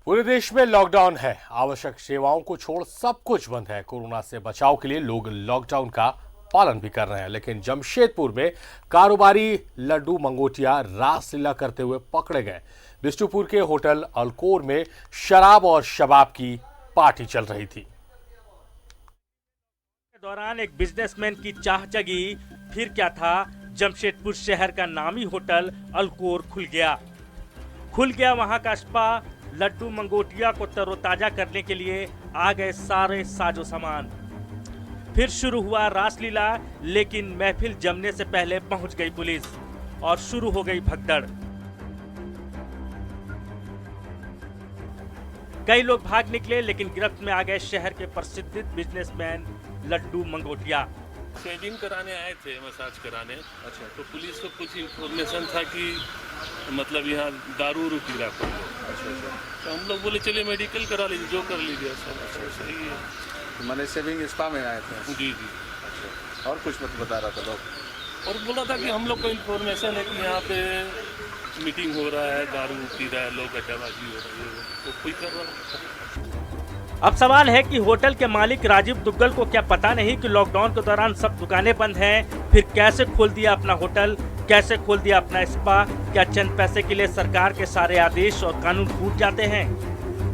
पूरे देश में लॉकडाउन है। आवश्यक सेवाओं को छोड़ सब कुछ बंद है। कोरोना से बचाव के लिए लोग लॉकडाउन का पालन भी कर रहे हैं, लेकिन जमशेदपुर में कारोबारी लड्डू मंगोटिया रासलीला करते हुए पकड़े गए। बिष्टुपुर के होटल अलकोर में शराब और शबाब की पार्टी चल रही थी। दौरान एक बिजनेसमैन की चाह जगी, फिर क्या था, जमशेदपुर शहर का नामी होटल अलकोर खुल गया वहां का स्पा। लड्डू मंगोटिया को तरोताजा करने के लिए आ गए सारे साजो सामान। फिर शुरू हुआ रासलीला, लेकिन महफिल जमने से पहले पहुंच गई पुलिस और शुरू हो गई भगदड़। कई लोग भाग निकले, लेकिन गिरफ्त में आ गए शहर के प्रसिद्ध बिजनेसमैन लड्डू मंगोटिया। शेविंग कराने आए थे, मसाज कराने। अच्छा, तो पुलिस को कुछ इन्फॉर्मेशन था कि मतलब यहाँ दारू उरू पी रहा कोई। अच्छा, तो हम लोग बोले चलिए मेडिकल करा लीजिए, जो कर लीजिए। सब अच्छा, सही है। मैंने शेविंग स्पा में आए थे। जी जी। अच्छा, और कुछ बता रहा था लोग, और बोला था कि हम लोग को इन्फॉर्मेशन है कि यहाँ पे मीटिंग हो रहा है, दारू पी रहा है लोग, अड्डाबाजी हो रही है, तो कोई कर रहा है। अब सवाल है कि होटल के मालिक राजीव दुग्गल को क्या पता नहीं कि लॉकडाउन के दौरान सब दुकानें बंद हैं? फिर कैसे खोल दिया अपना होटल, कैसे खोल दिया अपना स्पा? क्या चंद पैसे के लिए सरकार के सारे आदेश और कानून टूट जाते हैं?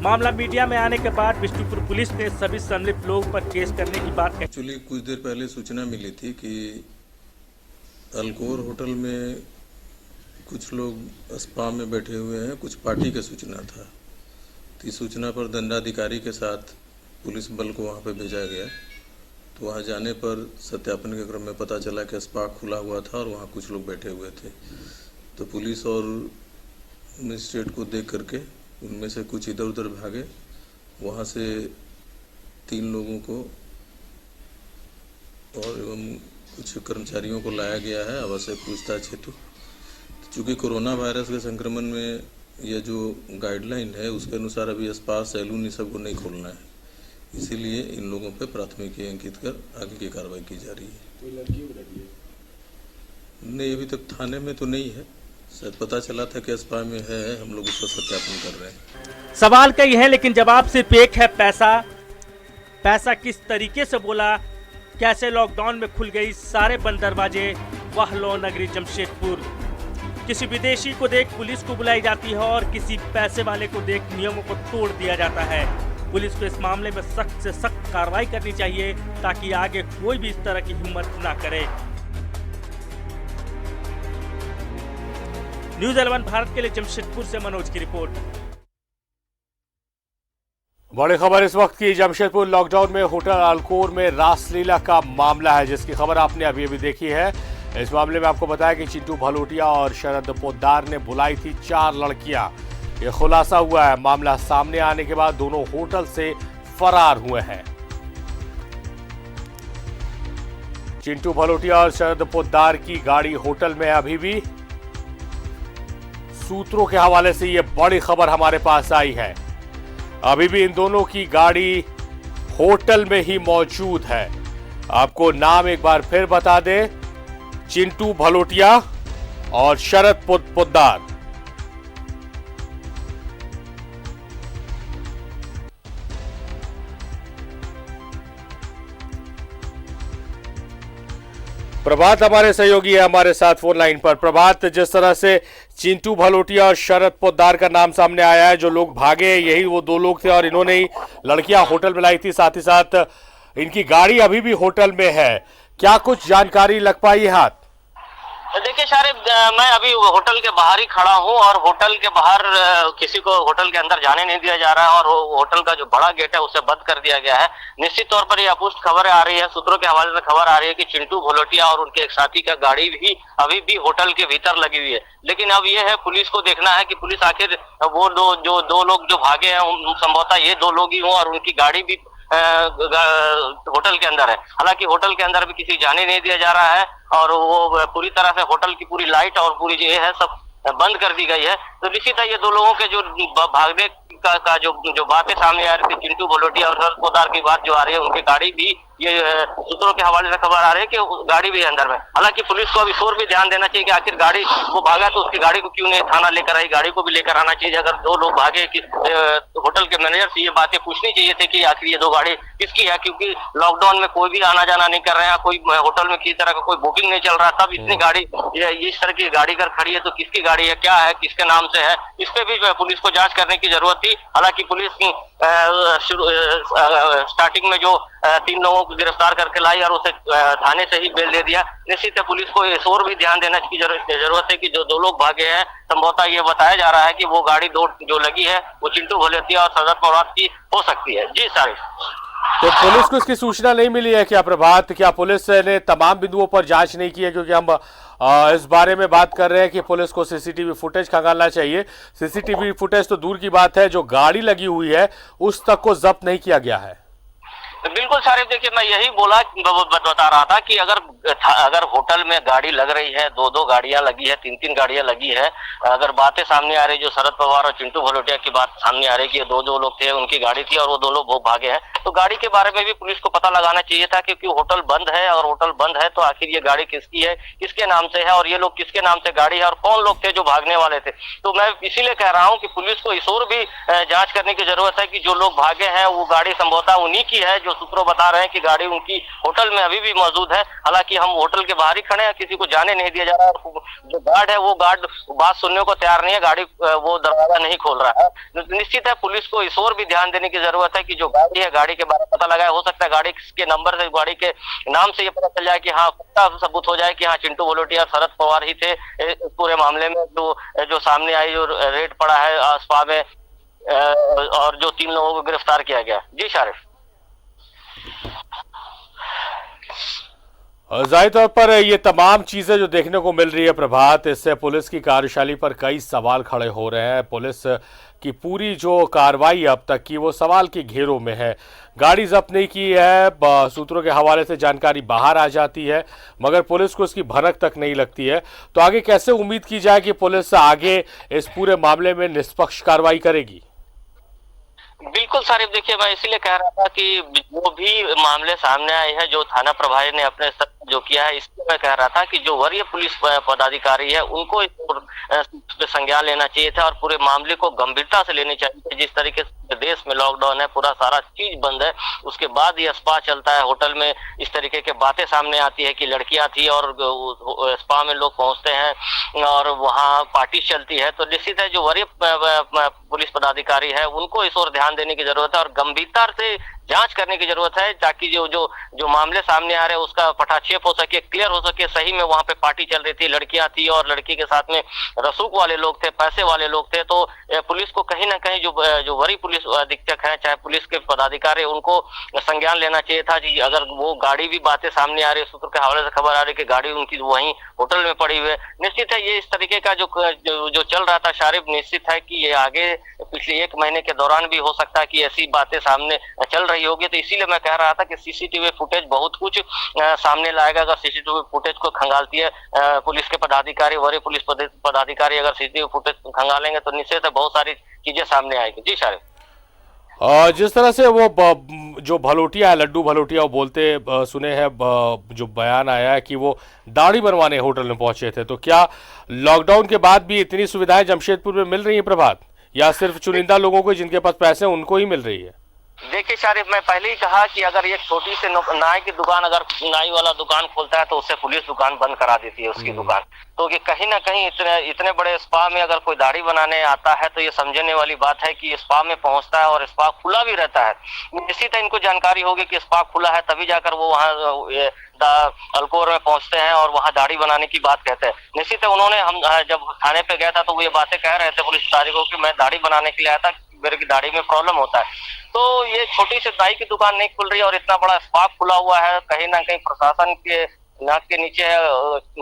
मामला मीडिया में आने के बाद बिष्टुपुर पुलिस ने सभी संलिप्त लोगों पर केस करने की बात कही। एक्चुअली कुछ देर पहले सूचना मिली थी कि अलकोर होटल में कुछ लोग स्पा में बैठे हुए हैं, कुछ पार्टी का सूचना था। इस सूचना पर दंडाधिकारी के साथ पुलिस बल को वहां पे भेजा गया। तो वहां जाने पर सत्यापन के क्रम में पता चला कि स्पा खुला हुआ था और वहां कुछ लोग बैठे हुए थे। तो पुलिस और मजिस्ट्रेट को देख करके उनमें से कुछ इधर उधर भागे। वहां से 3 लोगों को और एवं कुछ कर्मचारियों को लाया गया है आवश्यक पूछताछ हेतु। चूँकि कोरोना वायरस के संक्रमण में यह जो गाइडलाइन है उसके अनुसार अभी स्पा सैलून सब को नहीं खोलना है, इसीलिए इन लोगों पे प्राथमिकी अंकित कर आगे की कार्रवाई की जा रही है। कोई लड़की है? नहीं, अभी तक थाने में तो नहीं है, शायद पता चला था कि स्पा में है, हम लोग उसका सत्यापन कर रहे हैं। सवाल कई है, लेकिन जवाब सिर्फ एक है, पैसा किस तरीके से बोला, कैसे लॉकडाउन में खुल गई सारे बंद दरवाजे। वह लो नगरी जमशेदपुर। किसी विदेशी को देख पुलिस को बुलाई जाती है और किसी पैसे वाले को देख नियमों को तोड़ दिया जाता है। पुलिस को इस मामले में सख्त से सख्त कार्रवाई करनी चाहिए ताकि आगे कोई भी इस तरह की हिम्मत ना करे। न्यूज़ 11 भारत के लिए जमशेदपुर से मनोज की रिपोर्ट। बड़ी खबर इस वक्त की। जमशेदपुर लॉकडाउन में होटल अलकोर में रासलीला का मामला है, जिसकी खबर आपने अभी अभी देखी है। इस मामले में आपको बताया कि चिंटू भलोटिया और शरद पोद्दार ने बुलाई थी 4 लड़कियां। ये खुलासा हुआ है। मामला सामने आने के बाद दोनों होटल से फरार हुए हैं। चिंटू भलोटिया और शरद पोद्दार की गाड़ी होटल में अभी भी। सूत्रों के हवाले से ये बड़ी खबर हमारे पास आई है। अभी भी इन दोनों की गाड़ी होटल में ही मौजूद है। आपको नाम एक बार फिर बता दें, चिंटू भलोटिया और शरद पोद्दार। प्रभात हमारे सहयोगी है हमारे साथ फोन लाइन पर। प्रभात, जिस तरह से चिंटू भलोटिया और शरद पोद्दार का नाम सामने आया है, जो लोग भागे यही वो 2 लोग थे और इन्होंने ही लड़कियां होटल में लाई थी, साथ ही साथ इनकी गाड़ी अभी भी होटल में है। क्या कुछ जानकारी लग पाई हाथ? देखिए शारिब, मैं अभी होटल के बाहर ही खड़ा हूं और होटल के बाहर किसी को होटल के अंदर जाने नहीं दिया जा रहा है और होटल का जो बड़ा गेट है उसे बंद कर दिया गया है। निश्चित तौर पर ये अपुष्ट खबर आ रही है, सूत्रों के हवाले से खबर आ रही है कि चिंटू भलोटिया और उनके एक साथी का गाड़ी भी अभी भी होटल के भीतर लगी हुई है। लेकिन अब ये है, पुलिस को देखना है कि पुलिस आखिर वो दो लोग जो भागे हैं संभवतः ये 2 लोग ही हों और उनकी गाड़ी भी होटल के अंदर है। हालांकि होटल के अंदर भी किसी जाने नहीं दिया जा रहा है और वो पूरी तरह से होटल की पूरी लाइट और पूरी जो है सब बंद कर दी गई है। तो निश्चित है ये दो लोगों के जो भागने का जो बातें सामने आ रही थी, चिंटू भलोटिया और शरद पोद्दार की बात जो आ रही है, उनकी गाड़ी भी ये सूत्रों के हवाले से खबर आ रही है कि गाड़ी भी है अंदर में। हालांकि पुलिस को अब इस ओर भी ध्यान देना चाहिए कि आखिर गाड़ी वो भागा तो उसकी गाड़ी को क्यों नहीं थाना लेकर आई, गाड़ी को भी लेकर आना चाहिए। अगर दो लोग भागे कि होटल के मैनेजर से ये बातें पूछनी चाहिए थी कि आखिर ये दो गाड़ी किसकी है, क्योंकि लॉकडाउन में कोई भी आना जाना नहीं कर रहे हैं, कोई होटल में किसी तरह का कोई बुकिंग नहीं चल रहा, तब इतनी गाड़ी इस तरह की गाड़ी कर खड़ी है, तो किसकी गाड़ी है, क्या है, किसके नाम से है, इस पे भी पुलिस को जांच करने की जरूरत थी। हालांकि पुलिस की स्टार्टिंग में जो 3 लोगों को गिरफ्तार करके लाई और उसे थाने से ही बेल दे दिया। निश्चित है पुलिस को इस ओर भी ध्यान देने की जरूरत है कि जो दो लोग भागे हैं, संभवतः ये बताया जा रहा है कि वो गाड़ी दो जो लगी है वो चिंटू भलोटिया और शरद पवार की हो सकती है। जी सारिफ। तो पुलिस को इसकी सूचना नहीं मिली है क्या प्रभात? क्या पुलिस ने तमाम बिंदुओं पर जांच नहीं की है? क्योंकि हम इस बारे में बात कर रहे हैं कि पुलिस को सीसीटीवी फुटेज खंगालना चाहिए। सीसीटीवी फुटेज तो दूर की बात है, जो गाड़ी लगी हुई है उस तक को जब्त नहीं किया गया है। बिल्कुल सारिफ, देखिए मैं यही बता रहा था कि अगर होटल में गाड़ी लग रही है, 2-2 गाड़ियां लगी है, 3-3 गाड़ियां लगी है, अगर बातें सामने आ रही, जो शरद पवार और चिंटू भलोटिया की बात सामने आ रही कि 2 लोग थे, उनकी गाड़ी थी और वो 2 लोग भागे हैं, तो गाड़ी के बारे में भी पुलिस को पता लगाना चाहिए था, क्योंकि होटल बंद है और होटल बंद है तो आखिर ये गाड़ी किसकी है, किसके नाम से है और ये लोग किसके नाम से गाड़ी है और कौन लोग थे जो भागने वाले थे। तो मैं इसीलिए कह रहा हूँ कि पुलिस को इस ओर भी जांच करने की जरूरत है कि जो लोग भागे हैं वो गाड़ी संभवतः उन्हीं की है, जो सूत्रों बता रहे हैं कि गाड़ी उनकी होटल में अभी भी मौजूद है। हालांकि हम होटल के बाहर ही खड़े हैं, किसी को जाने नहीं दिया जा रहा है। जो गार्ड है वो गार्ड बात सुनने को तैयार नहीं है, गाड़ी वो दरवाजा नहीं खोल रहा है। निश्चित है पुलिस को इस ओर भी ध्यान देने की जरूरत है कि जो गाड़ी है, गाड़ी के बारे में पता लगाया, हो सकता है गाड़ी के नंबर से, गाड़ी के नाम से ये पता चल जाए कि हाँ, पक्का सबूत हो जाए कि हाँ चिंटू भलोटिया शरद पवार ही थे इस पूरे मामले में। जो सामने आई, जो रेड पड़ा है स्पा में और जो 3 लोगों को गिरफ्तार किया गया। जी शारिफ। जाहिर तौर पर ये तमाम चीजें जो देखने को मिल रही है प्रभात, इससे पुलिस की कार्यशैली पर कई सवाल खड़े हो रहे हैं। पुलिस की पूरी जो कार्रवाई अब तक की वो सवाल के घेरों में है। गाड़ी जब्त नहीं की है, सूत्रों के हवाले से जानकारी बाहर आ जाती है, मगर पुलिस को इसकी भनक तक नहीं लगती है। तो आगे कैसे उम्मीद की जाए कि पुलिस आगे इस पूरे मामले में निष्पक्ष कार्रवाई करेगी? बिल्कुल सारिफ, देखिए मैं इसीलिए कह रहा था कि जो भी मामले सामने आए हैं, जो थाना प्रभारी ने अपने स्तर पर जो किया है, इसलिए मैं कह रहा था कि जो वरीय पुलिस पदाधिकारी है उनको इस पे संज्ञान लेना चाहिए था और पूरे मामले को गंभीरता से लेनी चाहिए। जिस तरीके से देश में लॉकडाउन है, पूरा सारा चीज बंद है, उसके बाद ये स्पा चलता है, होटल में इस तरीके के बातें सामने आती है कि लड़कियां थी और स्पा में लोग पहुंचते हैं और वहां पार्टी चलती है। तो निश्चित है जो वरीय पुलिस पदाधिकारी है उनको इस ओर ध्यान देने की जरूरत है और गंभीरता से जांच करने की जरूरत है, ताकि जो मामले सामने आ रहे हैं उसका पटाक्षेप हो सके, क्लियर हो सके। सही में वहां पे पार्टी चल रही थी, लड़कियां थी और लड़की के साथ में रसूख वाले लोग थे, पैसे वाले लोग थे। तो पुलिस को कहीं ना कहीं जो वरीय पुलिस अधीक्षक है, चाहे पुलिस के पदाधिकारी, उनको संज्ञान लेना चाहिए था कि अगर वो गाड़ी भी बातें सामने आ रही है, सूत्र के हवाले से खबर आ रही है कि गाड़ी उनकी वहीं होटल में पड़ी हुई है। निश्चित है ये इस तरीके का जो चल रहा था शारिफ, निश्चित है कि ये आगे पिछले 1 महीने के दौरान भी हो सकता है कि ऐसी बातें सामने चल रही होगी। तो इसीलिए मैं कह रहा था कि सीसीटीवी फुटेज बहुत कुछ सामने लाएगा। अगर सीसीटीवी फुटेज को खंगालती है पुलिस के पदाधिकारी, वरीय पुलिस पदाधिकारी अगर सीसीटीवी फुटेज खंगालेंगे तो निश्चित है बहुत सारी चीजें सामने आएगी। जी शारिफ। जिस तरह से वो जो भलोटिया है, लड्डू भलोटिया, वो बोलते सुने हैं, जो बयान आया है कि वो दाढ़ी बनवाने होटल में पहुंचे थे, तो क्या लॉकडाउन के बाद भी इतनी सुविधाएं जमशेदपुर में मिल रही है प्रभात, या सिर्फ चुनिंदा लोगों को जिनके पास पैसे हैं उनको ही मिल रही है? देखिए शारिफ, मैं पहले ही कहा कि अगर एक छोटी सी नाई की दुकान, अगर नाई वाला दुकान खोलता है तो उससे पुलिस दुकान बंद करा देती है उसकी दुकान। तो ये कहीं ना कहीं इतने बड़े स्पा में अगर कोई दाढ़ी बनाने आता है तो ये समझने वाली बात है कि स्पा में पहुंचता है और स्पा खुला भी रहता है। निश्चित है इनको जानकारी होगी कि स्पा खुला है, तभी जाकर वो वहाँ अल्कोर में पहुंचते हैं और वहां दाढ़ी बनाने की बात कहते हैं। निश्चित है उन्होंने, हम जब थाने पे गया था तो वो ये बातें कह रहे थे पुलिस अधिकारी को कि मैं दाढ़ी बनाने के लिए आया था, मेरे की दाढ़ी में प्रॉब्लम होता है। तो ये छोटी सी नाई की दुकान नहीं खुल रही है और इतना बड़ा स्पा खुला हुआ है, कहीं ना कहीं प्रशासन के नाक के नीचे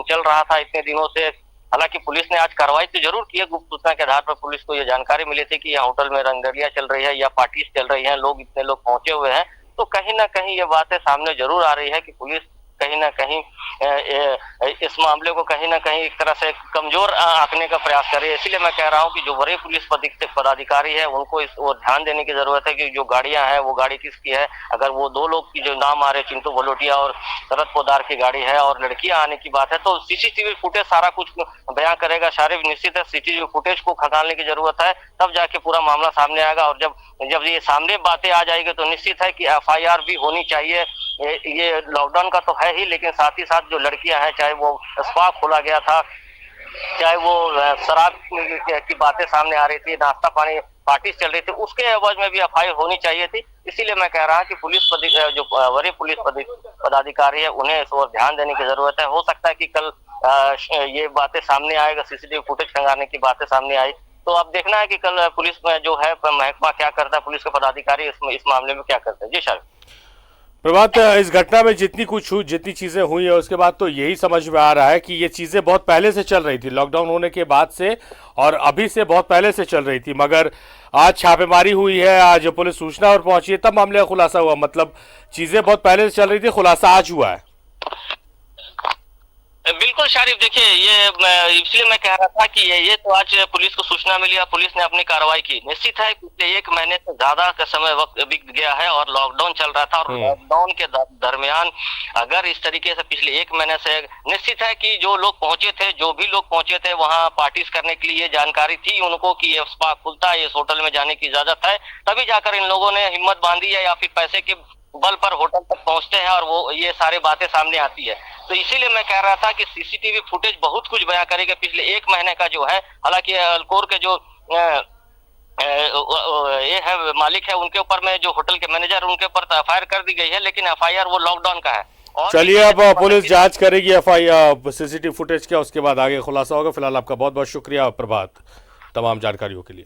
चल रहा था इतने दिनों से। हालांकि पुलिस ने आज कार्रवाई तो जरूर की है, गुप्त सूचना के आधार पर पुलिस को ये जानकारी मिली थी कि यहाँ होटल में रंगदरिया चल रही है या पार्टीज चल रही है, लोग इतने लोग पहुंचे हुए हैं। तो कहीं ना कहीं ये बातें सामने जरूर आ रही है कि पुलिस कहीं ना कहीं इस मामले को कहीं ना कहीं एक तरह से कमजोर आंकने का प्रयास कर रही है। इसलिए मैं कह रहा हूं कि जो वरीय पुलिस पदाधिकारी है उनको इस ओर ध्यान देने की जरूरत है कि जो गाड़ियां हैं वो गाड़ी किसकी है। अगर वो 2 लोग की जो नाम आ रहे, चिंटू भलोटिया और शरद पोद्दार की गाड़ी है और लड़कियां आने की बात है, तो सीसीटीवी फुटेज सारा कुछ बयां करेगा। सारे निश्चित है सीसीटीवी फुटेज को खंगालने की जरूरत है, तब जाके पूरा मामला सामने आएगा। और जब ये सामने बातें आ जाएगी तो निश्चित है कि एफआईआर भी होनी चाहिए। ये लॉकडाउन का तो है ही, लेकिन साथ ही साथ जो लड़कियां हैं, चाहे वो स्पा खोला गया था, चाहे वो शराब की बातें सामने आ रही थी, नाश्ता पानी पार्टी चल रही थी, उसके एवज में भी एफआईआर होनी चाहिए थी। इसीलिए मैं कह रहा हूं कि जो वरीय पुलिस पदाधिकारी है उन्हें इस ओर ध्यान देने की जरूरत है। हो सकता है कि कल ये बातें सामने आएगा, सीसीटीवी फुटेज खंगालने की बातें सामने आई, तो अब देखना है कि कल पुलिस में जो है महकमा क्या करता है, पुलिस के पदाधिकारी इस मामले में क्या करते हैं। जी सर। प्रभात, इस घटना में जितनी चीजें हुई है उसके बाद तो यही समझ में आ रहा है कि ये चीजें बहुत पहले से चल रही थी, लॉकडाउन होने के बाद से और अभी से बहुत पहले से चल रही थी, मगर आज छापेमारी हुई है, आज पुलिस सूचना और पहुंची है, तब मामले का खुलासा हुआ। मतलब चीजें बहुत पहले से चल रही थी, खुलासा आज हुआ है। बिल्कुल शारिफ, देखिए ये इसलिए मैं कह रहा था कि ये तो आज पुलिस को सूचना मिली और पुलिस ने अपनी कार्रवाई की। निश्चित है पिछले 1 महीने से ज्यादा का समय वक्त बीत गया है और लॉकडाउन चल रहा था, और लॉकडाउन के दरमियान अगर इस तरीके से पिछले 1 महीने से, निश्चित है कि जो लोग पहुंचे थे वहां पार्टीज करने के लिए जानकारी थी उनको कि ये स्पा खुलता है, इस होटल में जाने की इजाजत है, तभी जाकर इन लोगों ने हिम्मत बांधी है या फिर पैसे के बल पर होटल तक पहुंचते हैं और वो ये सारी बातें सामने आती है। तो इसीलिए मैं कह रहा था कि सीसीटीवी फुटेज बहुत कुछ बयां करेगा पिछले 1 महीने का जो है। हालांकि अल्कोर के जो ये है मालिक है, उनके ऊपर में जो होटल के मैनेजर, उनके ऊपर एफआईआर कर दी गई है, लेकिन एफआईआर वो लॉकडाउन का है। चलिए, अब पुलिस जांच करेगी एफआईआर सीसीटीवी फुटेज का, उसके बाद आगे खुलासा होगा। फिलहाल आपका बहुत बहुत शुक्रिया प्रभात, तमाम जानकारियों के लिए।